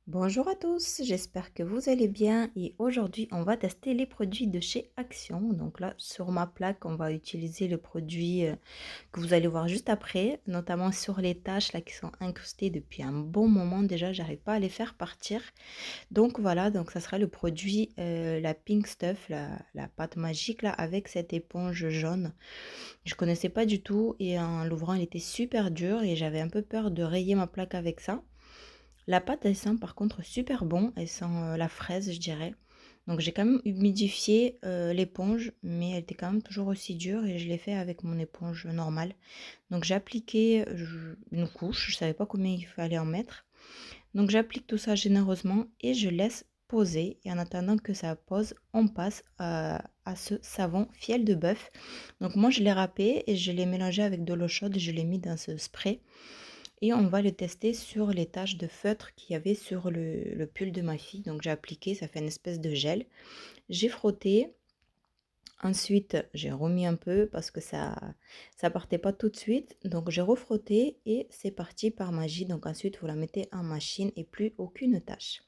Bonjour à tous, j'espère que vous allez bien et aujourd'hui on va tester les produits de chez Action. Donc là sur ma plaque on va utiliser le produit que vous allez voir juste après, notamment sur les taches là qui sont incrustées depuis un bon moment déjà, j'arrive pas à les faire partir. Donc voilà, donc ça sera le produit la Pink Stuff, la pâte magique là avec cette éponge jaune. Je connaissais pas du tout et en l'ouvrant il était super dur et j'avais un peu peur de rayer ma plaque avec ça. La pâte, elle sent par contre super bon, elle sent la fraise, je dirais. Donc j'ai quand même humidifié l'éponge, mais elle était quand même toujours aussi dure et je l'ai fait avec mon éponge normale. Donc j'ai appliqué une couche, je savais pas combien il fallait en mettre. Donc j'applique tout ça généreusement et je laisse poser. Et en attendant que ça pose, on passe à ce savon fiel de bœuf. Donc moi je l'ai râpé et je l'ai mélangé avec de l'eau chaude, je l'ai mis dans ce spray et on va le tester sur les taches de feutre qu'il y avait sur le pull de ma fille. Donc j'ai appliqué, ça fait une espèce de gel. J'ai frotté. Ensuite, j'ai remis un peu parce que ça partait pas tout de suite. Donc j'ai refrotté et c'est parti par magie. Donc ensuite, vous la mettez en machine et plus aucune tache.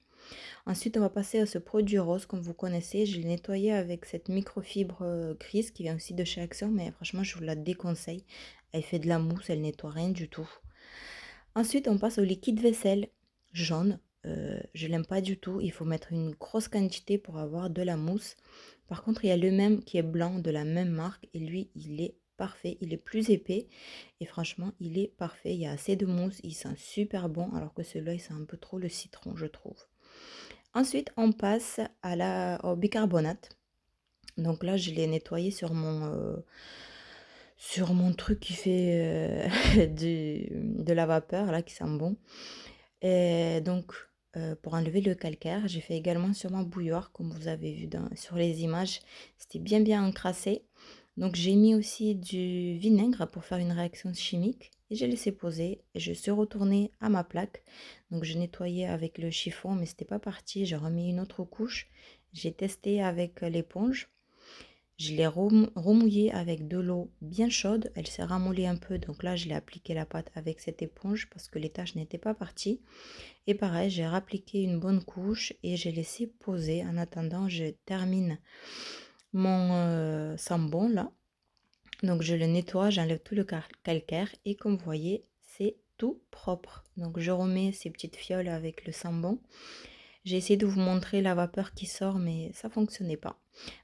Ensuite, on va passer à ce produit rose comme vous connaissez. Je l'ai nettoyé avec cette microfibre grise qui vient aussi de chez Action. Mais franchement, je vous la déconseille. Elle fait de la mousse, elle nettoie rien du tout. Ensuite, on passe au liquide vaisselle jaune. Je l'aime pas du tout. Il faut mettre une grosse quantité pour avoir de la mousse. Par contre, il y a le même qui est blanc de la même marque et lui, il est parfait. Il est plus épais et franchement, il est parfait. Il y a assez de mousse. Il sent super bon alors que celui-là, il sent un peu trop le citron, je trouve. Ensuite, on passe au bicarbonate. Donc là, je l'ai nettoyé sur mon truc qui fait de la vapeur, là, qui sent bon. Et donc, pour enlever le calcaire, j'ai fait également sur ma bouilloire, comme vous avez vu sur les images. C'était bien bien encrassé. Donc, j'ai mis aussi du vinaigre pour faire une réaction chimique. Et j'ai laissé poser. Et je suis retournée à ma plaque. Donc, je nettoyais avec le chiffon, mais c'était pas parti. J'ai remis une autre couche. J'ai testé avec l'éponge. Je l'ai remouillée avec de l'eau bien chaude. Elle s'est ramollie un peu. Donc là, je l'ai appliqué la pâte avec cette éponge parce que les taches n'étaient pas parties. Et pareil, j'ai rappliqué une bonne couche et j'ai laissé poser. En attendant, je termine mon sambon là. Donc je le nettoie, j'enlève tout le calcaire et comme vous voyez, c'est tout propre. Donc je remets ces petites fioles avec le sambon. J'ai essayé de vous montrer la vapeur qui sort, mais ça fonctionnait pas.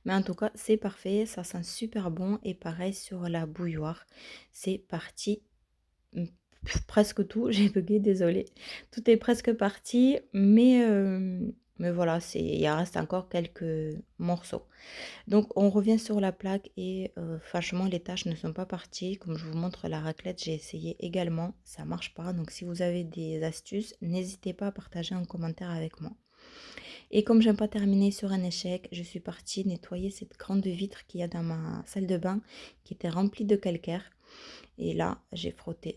Mais en tout cas, c'est parfait, ça sent super bon. Et pareil sur la bouilloire, c'est parti. Mmh, presque tout, j'ai buggé, désolée. Tout est presque parti, mais voilà, il reste encore quelques morceaux. Donc on revient sur la plaque et franchement les tâches ne sont pas parties. Comme je vous montre la raclette, j'ai essayé également, ça marche pas. Donc si vous avez des astuces, n'hésitez pas à partager en commentaire avec moi. Et comme j'aime pas terminer sur un échec, je suis partie nettoyer cette grande vitre qu'il y a dans ma salle de bain qui était remplie de calcaire. Et là, j'ai frotté,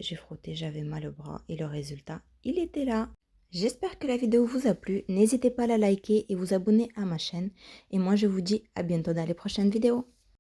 j'avais mal au bras et le résultat, il était là. J'espère que la vidéo vous a plu. N'hésitez pas à la liker et vous abonner à ma chaîne. Et moi, je vous dis à bientôt dans les prochaines vidéos.